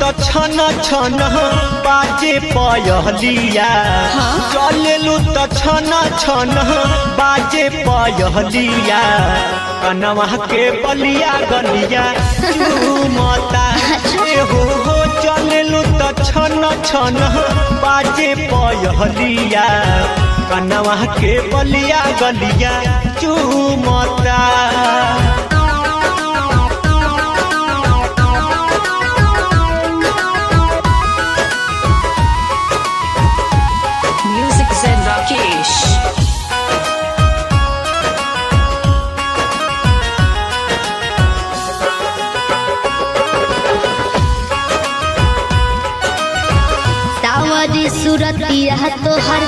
तो छन छन बाजे पयहलिया चलेलू तो छन छन बाजे पयहलिया कनवा के बलिया गलिया चूमता हो चलेलू तो छन छन बाजे पयहलिया कनवा के बलिया गलिया चूमता। सूरतिया तोहर